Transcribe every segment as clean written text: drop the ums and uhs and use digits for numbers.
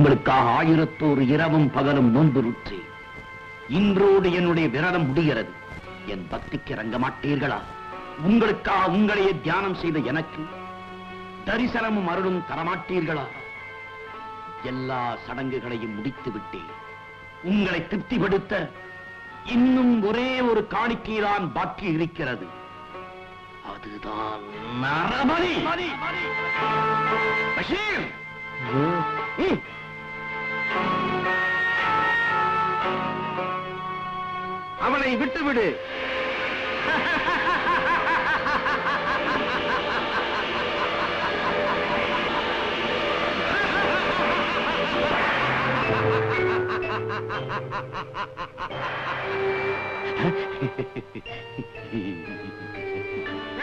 உங்களுக்காக 1001 இரவும் பகலும் நோன்புறுற்றேன். இன்றோடு என்னுடைய விரதம் முடிகிறது. என் பக்திக்கு இறங்க மாட்டீர்களா? உங்களுக்காக உங்களையே தியானம் செய்த எனக்கு தரிசனமும் அருளும் தரமாட்டீர்களா? எல்லா சடங்குகளையும் முடித்து விட்டேன். உங்களை திருப்திப்படுத்த இன்னும் ஒரே ஒரு காணிக்கைதான் பாக்கி இருக்கிறது. அதுதான் நரபலி. பஷீர், அவனை விட்டுவிடு.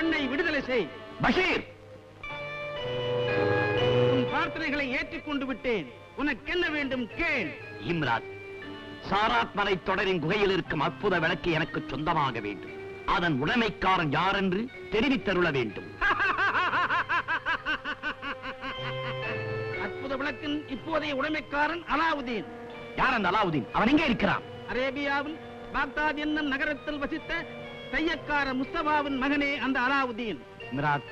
என்னை விடுதலை செய். பஷீர், உன் பிரார்த்தனைகளை ஏற்றுக்கொண்டு விட்டேன். உனக்கு என்ன வேண்டும் கேள். இம்ராத், சாராத் மலை தொடரின் குகையில் இருக்கும் அற்புத விளக்கு எனக்கு சொந்தமாக வேண்டும். அதன் உடைமைக்காரன் யார் என்று தெரிவித்தருள வேண்டும். அற்புத விளக்கின் இப்போதைய உடைமைக்காரன் அலாவுதீன். யார் அந்த அலாவுதீன்? அவன் எங்கே இருக்கிறான்? அரேபியாவில் பாக்தாத் என்னும் நகரத்தில் வசித்த தையக்கார முஸ்தபாவின் மகனே அந்த அலாவுதீன். இம்ராத்,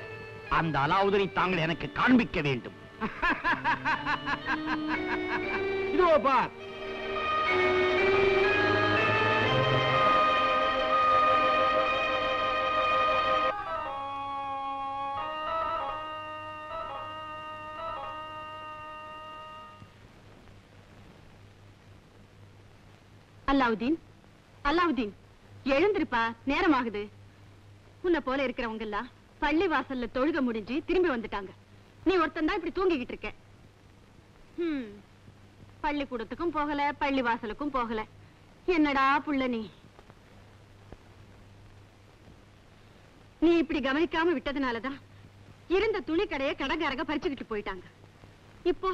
அந்த அலாவுதீனை தாங்கள் எனக்கு காண்பிக்க வேண்டும். இதோ பார். அலாவுதீன், அலாவுதீன், எழுந்திருப்பா, நேரமாகுது. உன்னை போல இருக்கிறவங்க எல்லாம் பள்ளி வாசல்ல தொழுக முடிஞ்சு திரும்பி வந்துட்டாங்க. நீ ஒருத்தன் தான் இப்படி தூங்கிக்கிட்டு இருக்க. பள்ளிக்கூடத்துக்கும் போகல, பள்ளி வாசலுக்கும் போகல. என்னடா புள்ள நீ? நீ இப்படி கவனிக்காம விட்டதுனாலதான் இருந்த துணி கடையை கடைக்காரங்க பறிச்சுக்கிட்டு போயிட்டாங்க. இப்போ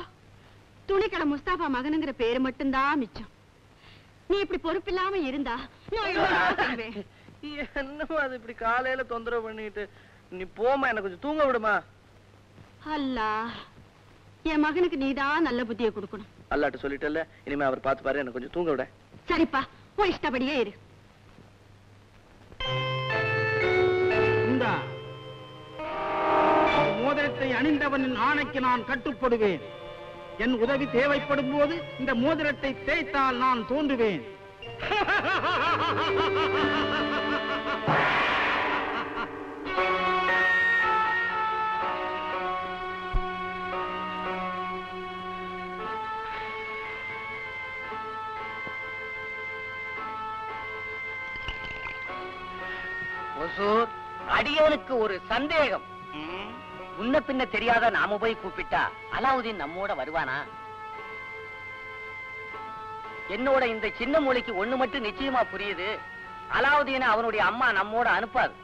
துணிக்கடை முஸ்தாபா மகனுங்கிற பேரு மட்டும்தான் மிச்சம். நீ இப்படி பொறுப்பில்லாம இருந்தா என்னமா அது இப்படி காலையில தொந்தரவு பண்ணிட்டு? நீ போமா, எனக்கு கொஞ்சம் தூங்க விடுமா. அல்லா, என் மகனுக்கு நீதான் நல்ல புத்தியை கொடுக்கணும். அல்லாட்ட சொல்லிட்டல, இனிமே அவர் பார்த்து பாரு, எனக்கு கொஞ்சம் தூங்க விட. சரிப்பா, உன் இஷ்டப்படியே இரு. இந்த மோதிரத்தை அணிந்தவனின் ஆணைக்கு நான் கட்டுப்படுவேன். என் உதவி தேவைப்படும் போது இந்த மோதிரத்தை தேய்த்தால் நான் தோன்றுவேன். அடியோனுக்கு ஒரு சந்தேகம். முன்ன பின்ன தெரியாத நாம போய் கூப்பிட்டா அலாவுதீன் நம்மோட வருவானா? என்னோட இந்த சின்ன மூளைக்கு ஒண்ணு மட்டும் நிச்சயமா புரியுது. அலாவுதீன அவனுடைய அம்மா நம்மோட அனுப்பாது.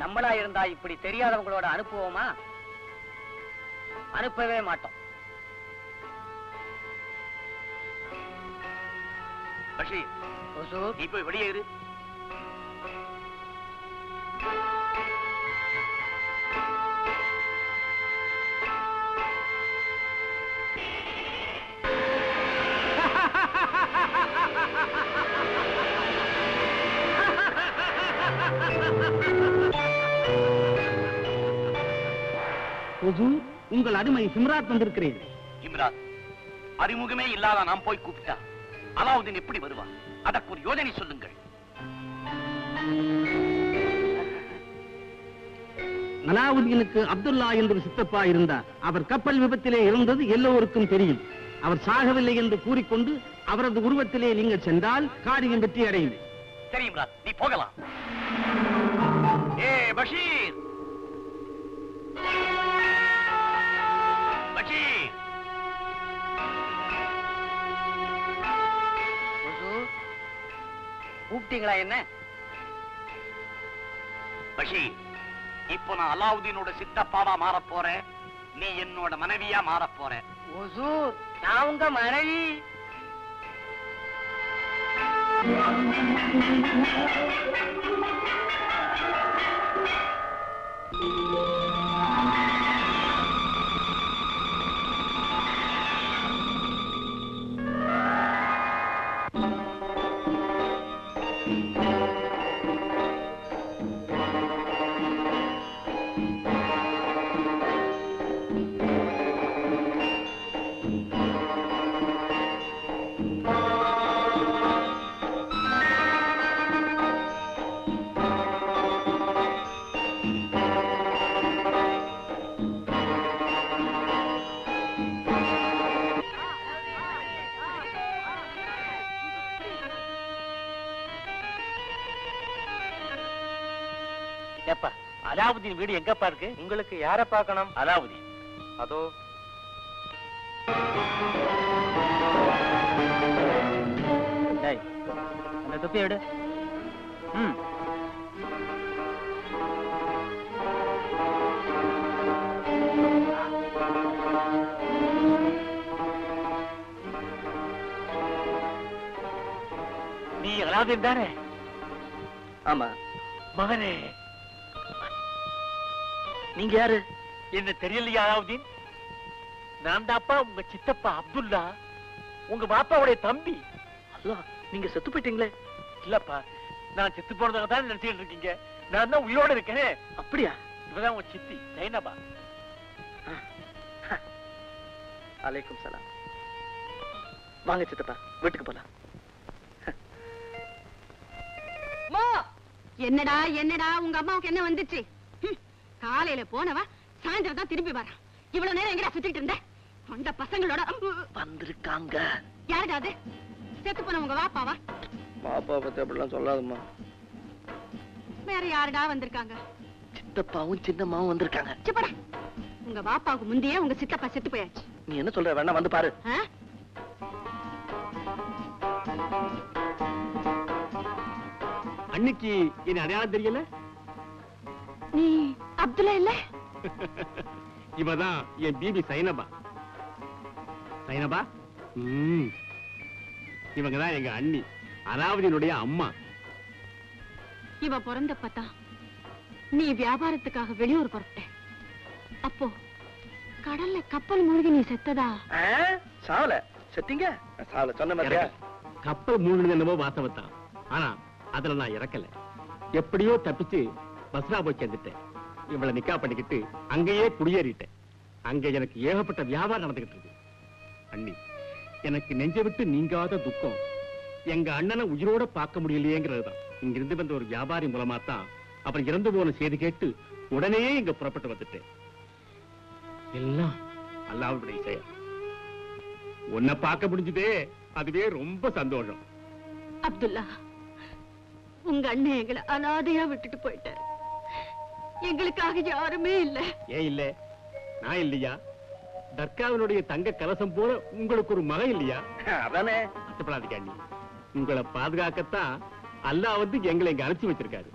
நம்மளா இருந்தா இப்படி தெரியாதவங்களோட அனுப்புவோமா? அனுப்பவே மாட்டோம். நீ போய் வெளியே இரு. உங்கள் அருமை ஹிம்ராத் வந்திருக்கிறேன். இம்ராத், அறிமுகமே இல்லாத நாம் போய் கூப்பிட்டா அலாவுதீன் எப்படி வருவான்? அதற்கு ஒரு யோசனை சொல்லுங்கள். அலாவுதீனுக்கு அப்துல்லா என்று சித்தப்பா இருந்தார். அவர் கப்பல் விபத்திலே இருந்தது எல்லோருக்கும் தெரியும். அவர் சாகவில்லை என்று கூறிக்கொண்டு அவரது உருவத்திலே நீங்கள் சென்றால் காரியம் வெற்றி அடையும். சரி இம்ராத், நீ போகலாம். ஏ பஷீர், பஷீர், கூப்பிட்டீங்களா? என்ன பஷீர், இப்போ நான் அலாவுதீனோட சித்தப்பாவா மாற போறேன். நீ என்னோட மனைவியா மாற போற. ஹுசூர், நான் உங்க மனைவி. அலாவுதீன் வீடு எங்கப்பா இருக்கு? உங்களுக்கு யார பார்க்கணும்? அலாவுதீன் அதோ. அந்த தொப்பியை விடு. நீ அலாவுதீன் தானே? ஆமா. மகனே, நீங்க யாரு? என்ன தெரியலையா அலாவுதீன்? நான் தாப்பா உங்க சித்தப்பா அப்துல்லா, உங்க பாப்பாவுடைய தம்பி. அல்லா, நீங்க செத்து போயிட்டீங்களே? இல்லப்பா, நான் செத்து போனதாக தான் நினைச்சிட்டு இருக்கீங்க. நான் தான் உயிரோட இருக்கேன். அப்படியா? இவதான் உங்க சித்தி ஜைனபா. அலைக்கும் சலாம். வாங்க சித்தப்பா, வீட்டுக்கு போலாம். என்னடா என்னடா உங்க அம்மாவுக்கு என்ன வந்துச்சு? காலையில போனவ சாயந்தரம் தான் திரும்பி வரா. இவ்வளவு நேரம் எங்கடா சுத்திட்டு இருந்த? அந்த பசங்களோட வந்திருக்காங்க. யாருடா அது? செத்து போன உங்க வாப்பாவா? பாப்பா பத்தி அப்படிலாம் சொல்லாதம்மா. வேற யாருடா வந்திருக்காங்க? சித்தப்பாவும் சின்னம்மாவும் வந்திருக்காங்க. சிப்படா, உங்க வாப்பாவுக்கு முந்தையே உங்க சித்தப்பா செத்து போயாச்சு. நீ என்ன சொல்ற? வேணா வந்து பாரு. அன்னைக்கு என்ன அடையாளம் தெரியல? நீ அப்துல்லா இல்ல? இவதான் என் பிபி சைனபா. சைனபா, இவங்கதான் எங்க அண்ணி, அலாவுதீனுடைய அம்மா. இவ பிறந்தப்பதான் நீ வியாபாரத்துக்காக வெளியூர் புறப்பட்ட. அப்போ கடல்ல கப்பல் மூழ்கி நீ செத்ததா? சாவல செத்தீங்க? சாவல சொன்ன மாதிரியா? கப்பல் மூழ்கினது என்னவோ வாசவத்தான். ஆனா அதுல நான் இறக்கல. எப்படியோ தப்பிச்சு பஸ்ரா போய் சேர்ந்துட்டேன். இவளை நிக்கா பண்ணிக்கிட்டு அங்கேயே குடியேறிட்டேன். அங்க எனக்கு ஏகப்பட்ட வியாபாரம் நடந்துகிட்டு இருக்கு. அண்ணி, எனக்கு நெஞ்ச விட்டு நீங்காத துக்கம் எங்க அண்ணனை உயிரோட பார்க்க முடியலையேங்கிறதுதான். இங்கிருந்து வந்த ஒரு வியாபாரி மூலமா தான் அப்புறம் இறந்து போன செய்தி கேட்டு உடனே இங்க புறப்பட்டு வந்துட்டேன். எல்லாம் அல்லாஹ்வுடைய செயல். உன்னை பார்க்க முடிஞ்சதே, அதுவே ரொம்ப சந்தோஷம். அப்துல்லா, உங்க அண்ணன் எங்களை அனாதையா விட்டுட்டு போயிட்டாரு. எங்களுக்காக யாருமே இல்ல. ஏன் இல்ல? நான் இல்லையா? தர்காவினுடைய தங்க கலசம் போல உங்களுக்கு ஒரு மகன் இல்லையா? அதானே. கஷ்டப்படாதீங்க அண்ணி, உங்களை பாதுகாக்கத்தான் அல்லாஹ் வந்து எங்களை இங்க அனுப்பிச்சு வச்சிருக்காரு.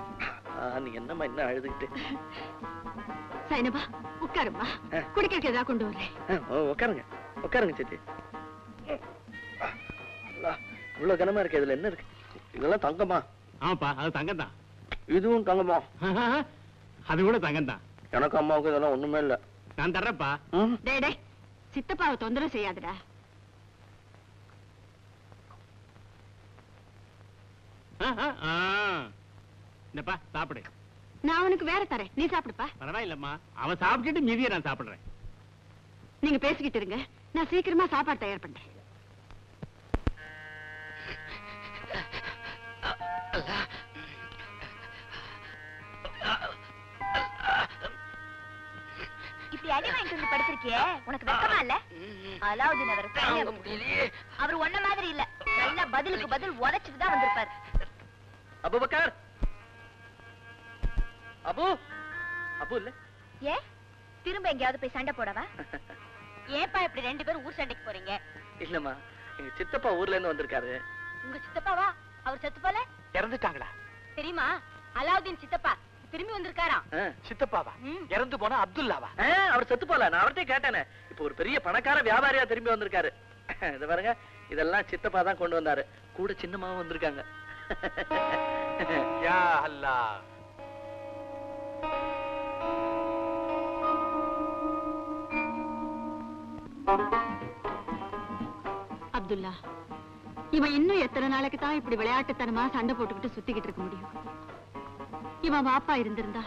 நீ என்னம்மா என்ன அழுதுகிட்டு? சைனபா, உட்காருமா. குடிக்கிறதுக்கு ஏதாவது கொண்டு வரேன். உட்காருங்க உட்காருங்க சித்தி. இவ்வளவு கனமா இருக்கு. இதுல என்ன இருக்கு? இதெல்லாம் தங்கமா? ஆமாப்பா, அது தங்கம் தான். இதுவும் தங்கமா? அது கூட தங்கம் தான். எனக்கு அம்மாவுக்கு இதெல்லாம் ஒண்ணுமே இல்ல. நான் தர்றேன்ப்பா. டேய், சித்தப்பாவை தொந்தரவு செய்யாதடா. என்னப்பா சாப்பிடு. நான் உனக்கு வேற தரேன், நீ சாப்பிடுப்பா. பரவாயில்லம்மா, அவன் சாப்பிட்டுட்டு மீதியை நான் சாப்பிடுறேன். நீங்க பேசிக்கிட்டு இருங்க, நான் சீக்கிரமா சாப்பாடு தயார் பண்றேன். இப்படி அடி வாங்கிட்டு வந்து படுத்திருக்கியே, உனக்கு வெக்கமா இல்ல? அலாவுதீன் அவர் ஒன்ன மாதிரி இல்ல, நல்ல பதிலுக்கு பதில் உரைச்சிட்டு தான் வந்திருப்பாரு. அபூபக்கர், அபு அபு இல்ல? ஏ திரும்ப எங்கேயாவது போய் சண்டை போடவா? ஏப்பா இப்படி ரெண்டு பேரும் ஊர் சண்டைக்கு போறீங்க? இல்லம்மா, எங்க சித்தப்பா ஊர்ல இருந்து வந்திருக்காரு. உங்க சித்தப்பாவா? அவர் செத்து போல? இறந்துட்டாங்களா? தெரியுமா? அலாவுதீன் சித்தப்பா திரும்பி வந்திருக்காராம். சித்தப்பாவா? இறந்து போன அப்துல்லாவா? அவர் செத்து போல. நான் அவர்கிட்ட கேட்டேனே. இப்ப ஒரு பெரிய பணக்கார வியாபாரியா திரும்பி வந்திருக்காரு. இத பாருங்க, இதெல்லாம் சித்தப்பா தான் கொண்டு வந்தாரு. கூட சின்னமாவும் வந்திருக்காங்க. யா அல்லாஹ். அப்துல்லா, இவன் இன்னும் எத்தனை நாளைக்கு தான் இப்படி விளையாட்டுத்தனமா சண்டை போட்டுக்கிட்டு சுத்திக்கிட்டு இருக்க முடியும்? இவன் வாப்பா இருந்திருந்தா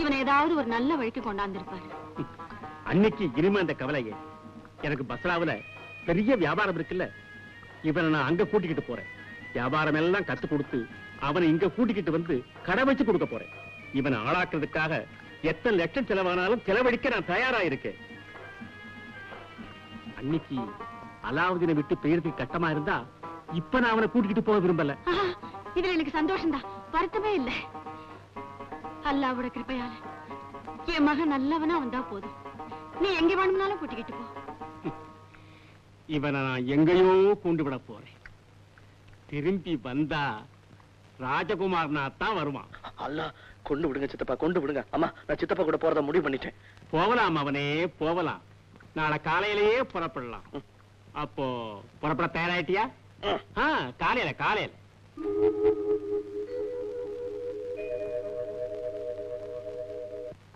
இவன் ஏதாவது ஒரு நல்ல வழிக்கு கொண்டாந்திருப்பாரு. அன்னைக்கு இனிமே அந்த கவலையே. எனக்கு பஸ்ராவுல பெரிய வியாபாரம் இருக்குல்ல, இவனை நான் அங்க கூட்டிக்கிட்டு போறேன். வியாபாரம் எல்லாம் கத்து கொடுத்து அவனை இங்க கூட்டிக்கிட்டு வந்து கடை வச்சு கொடுக்க போறேன். இவனை ஆளாக்குறதுக்காக எத்தனை லட்சம் செலவானாலும் செலவழிக்க நான் தயாரா இருக்கேன். அன்னைக்கு அலாவுதீனை விட்டு பெயருக்கு கட்டமா இருந்தா இப்ப நான் அவனை கூட்டிக்கிட்டு போக விரும்பல. இதுல எனக்கு சந்தோஷம் தான், வருத்தமே இல்ல. அல்லாவோட கிருபையால என் மகன் நல்லவனா வந்தா போதும். நீ எங்க வேணும்னாலும் கூட்டிக்கிட்டு போ. இவனை நான் எங்கேயோ கொண்டு விட போறேன். திரும்பி வந்தா ராஜகுமாரனா தான் வருவான். அல்ல, கொண்டு விடுங்க சித்தப்பா, கொண்டு விடுங்க. அம்மா, நான் சித்தப்பா கூட போறத முடிவு பண்ணிட்டேன். போகலாம் அவனே, போகலாம். நாளை காலையிலேயே புறப்படலாம். அப்போ புறப்பட தயாராயிட்டியா? காலையில காலையில.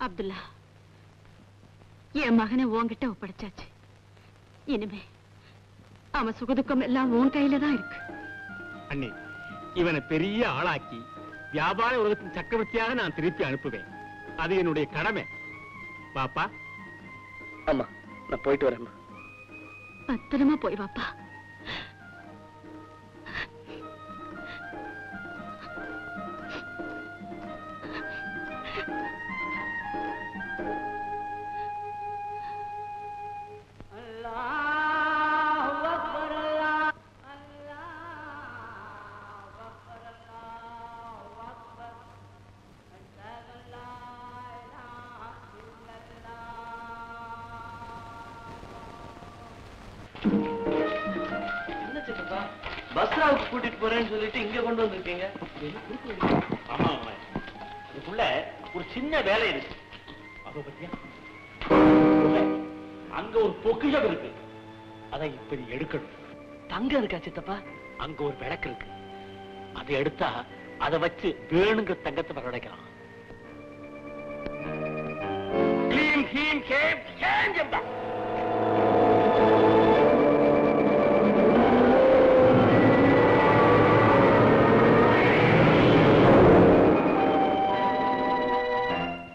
அப்துல்லா, என் மகனை உன்கிட்ட ஒப்படைச்சாச்சு. இனிமே அவன் சுகதுக்கம் எல்லாம் உன் கையில தான் இருக்கு. அண்ணி, இவனை பெரிய ஆளாக்கி வியாபார உலகத்தின் சக்கரவர்த்தியாக நான் திருப்பி அனுப்புவேன். அது என்னுடைய கடமை. பாப்பா. அம்மா, நான் போயிட்டு வரேன். பத்திரமா போய் வாப்பா. பஸ்ராவுக்கு கூட்டிட்டு போறேன்னு சொல்லிட்டு இங்க கொண்டு வந்திருக்கீங்க. ஆமா, இதுக்குள்ள ஒரு சின்ன வேலை இருக்கு. அதோ பத்தியா, அங்க ஒரு பொக்கிஷம் இருக்கு. அதை இப்படி எடுக்கணும். தங்கம் இருக்கா சித்தப்பா? அங்க ஒரு விளக்கு இருக்கு. அதை எடுத்தா அதை வச்சு வேணுங்க தங்கத்தை வரவழைக்கலாம்.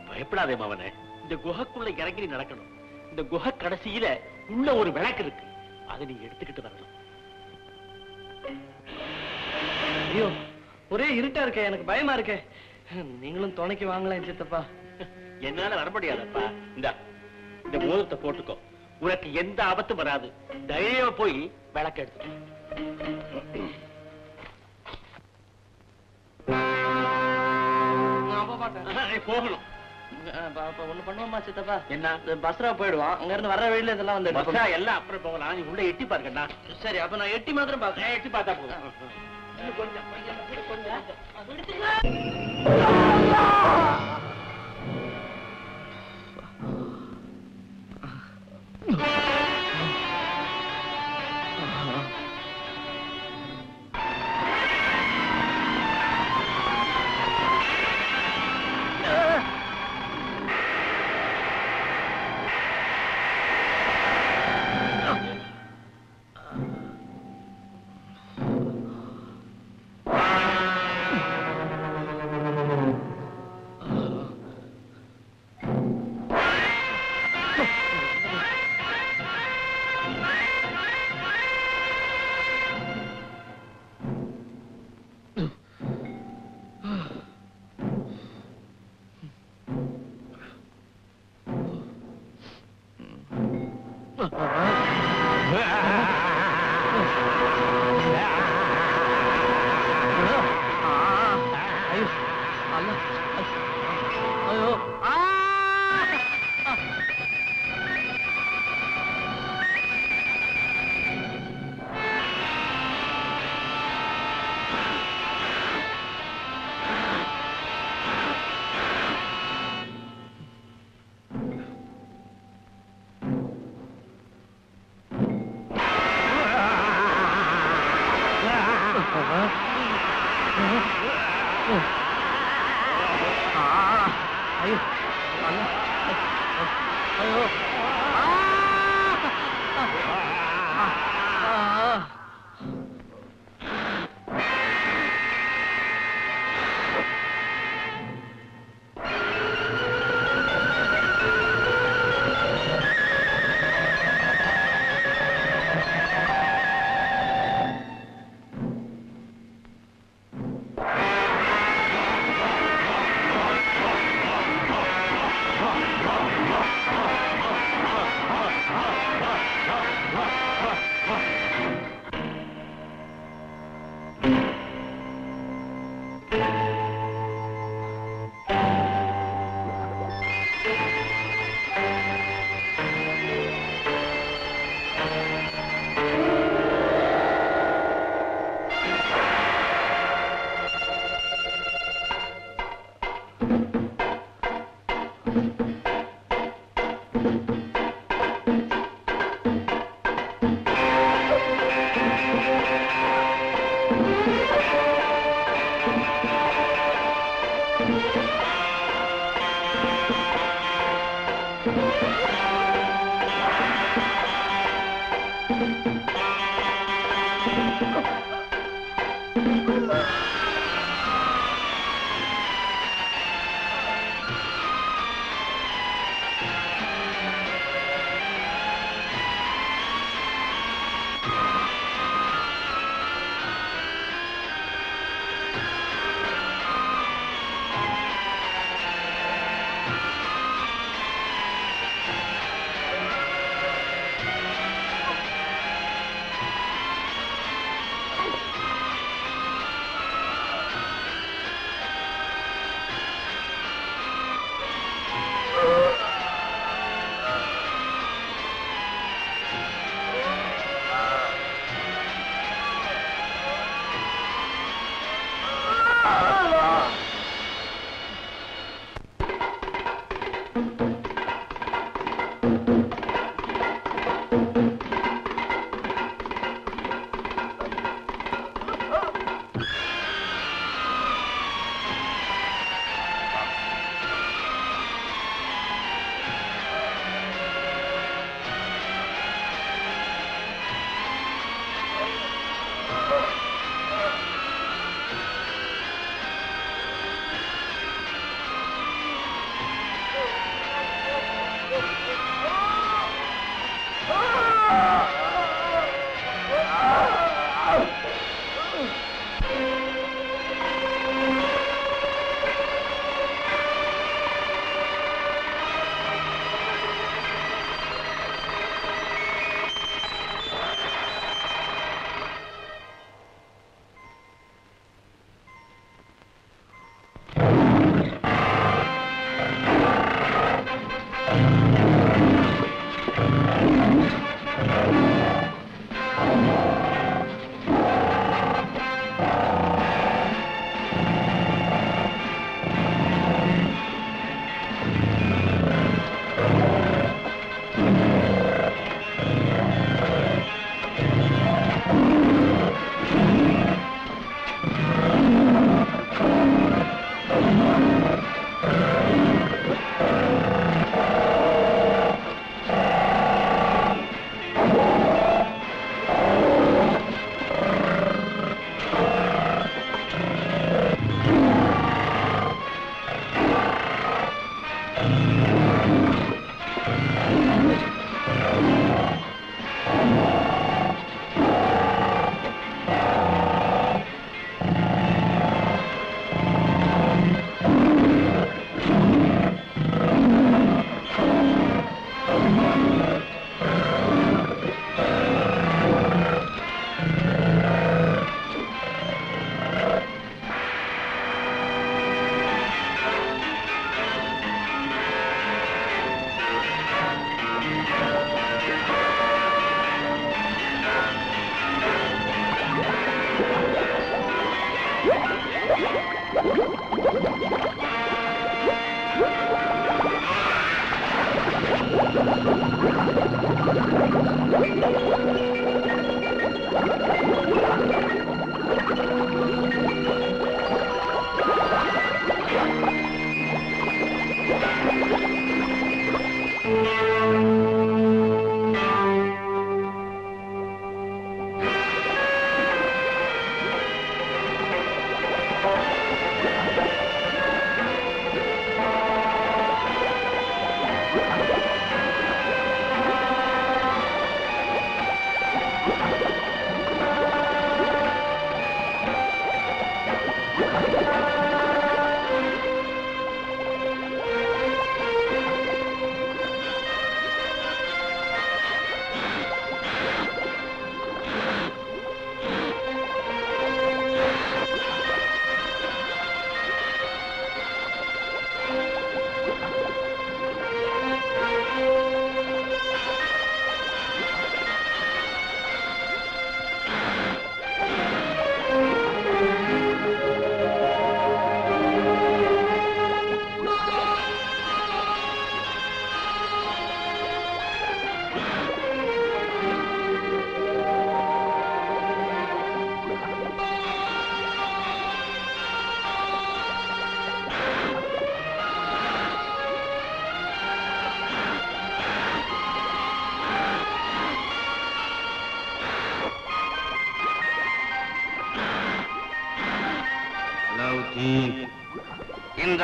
பயப்படாதே மவனே, இந்த குகைக்குள்ள இறங்கி நடக்கணும். இந்த குகை கடைசியில உள்ள ஒரு விளக்கு இருக்கு. அதை நீ எடுத்துக்கிட்டு வரணும். ஐயோ, ஒரே இருட்டா இருக்க, எனக்கு பயமா இருக்க. நீங்களும் துணைக்கு வாங்கலாம் சித்தப்பா. என்னால வர முடியாதப்பா. இந்த மோதிரத்தை போட்டுக்கோ, உனக்கு எந்த ஆபத்தும் வராது. தைரியமா போய் விளக்கு எடுத்து போகணும். ஒண்ணு பண்ணுவோமா சித்தப்பா? என்ன? பஸ்ரா போயிடுவான். அங்க இருந்து வர்ற வழியில இதெல்லாம் வந்து பஸ்ஸா எல்லாம் அப்புறம் போகலாம். நீ உள்ள எட்டி பாருங்கண்ணா. சரி, அப்ப நான் எட்டி மாத்திரம் பாக்குறேன். எட்டி பார்த்தா போதும்.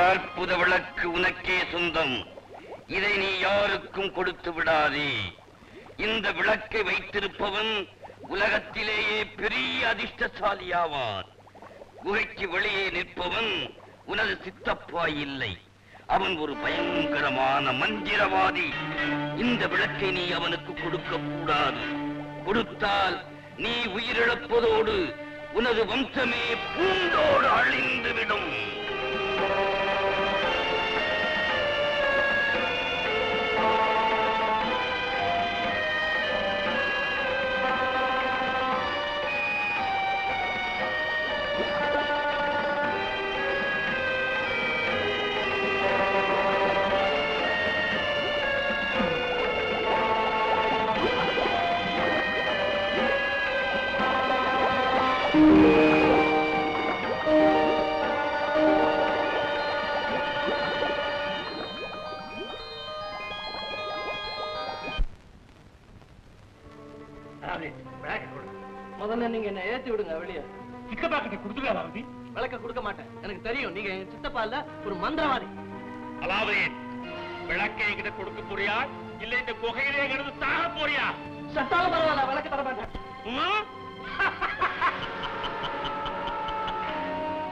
அற்புத விளக்கு உனக்கே சொந்தம். இதை நீ யாருக்கும் கொடுத்து விடாதே. இந்த விளக்கை வைத்திருப்பவன் உலகத்திலேயே பெரிய அதிர்ஷ்டசாலியாவான். குகைக்கு வெளியே நிற்பவன் உனது சித்தப்பா இல்லை, அவன் ஒரு பயங்கரமான மந்திரவாதி. இந்த விளக்கை நீ அவனுக்கு கொடுக்க கூடாது. கொடுத்தால் நீ உயிரிழப்பதோடு உனது வம்சமே பூண்டோடு அழிந்துவிடும். முதல்ல நீங்க என்ன ஏத்தி விடுங்க வெளியே. சித்தப்பா கிட்ட கொடுத்துருக்காரு. விளக்க கொடுக்க மாட்டேன், எனக்கு தெரியும் நீங்க என் சித்தப்பா இல்ல, ஒரு மந்திரவாதி. அலாவுதீன், விளக்கை என்கிட்ட கொடுக்க போறியா இல்ல இந்த குகையிலே கிடந்து சாக போறியா? சத்தாலும் பரவாயில்ல, விளக்க தர மாட்டேன்.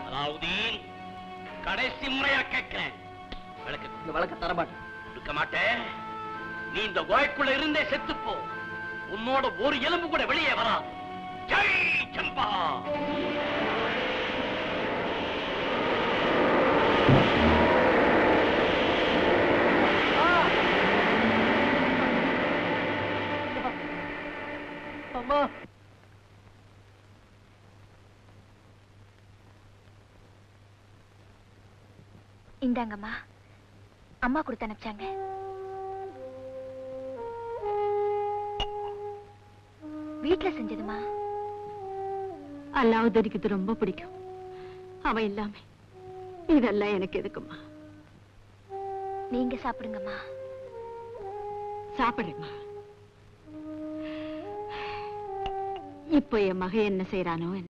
அலாவுதீன், கடைசி முறையா கேட்கிறேன், இந்த விளக்க தர மாட்டேன். கொடுக்க மாட்டேன். நீ இந்த குகைக்குள்ள இருந்தே செத்துப்போ. உன்னோட ஒரு எலும்பு கூட வெளியே வராது. ஜெய் சம்பா. அம்மா, இந்தாங்கம்மா, அம்மா கொடுத்து அனுப்பிச்சாங்க. வீட்டுல செஞ்சதுமா. அல்லாவுதீனுக்கு இது ரொம்ப பிடிக்கும். அவன் இல்லாம இதெல்லாம் எனக்கு எதுக்குமா? நீங்க சாப்பிடுங்கம்மா. சாப்பிடுறேம்மா. இப்போ என் மகன் என்ன செய்யறானோ என்ன.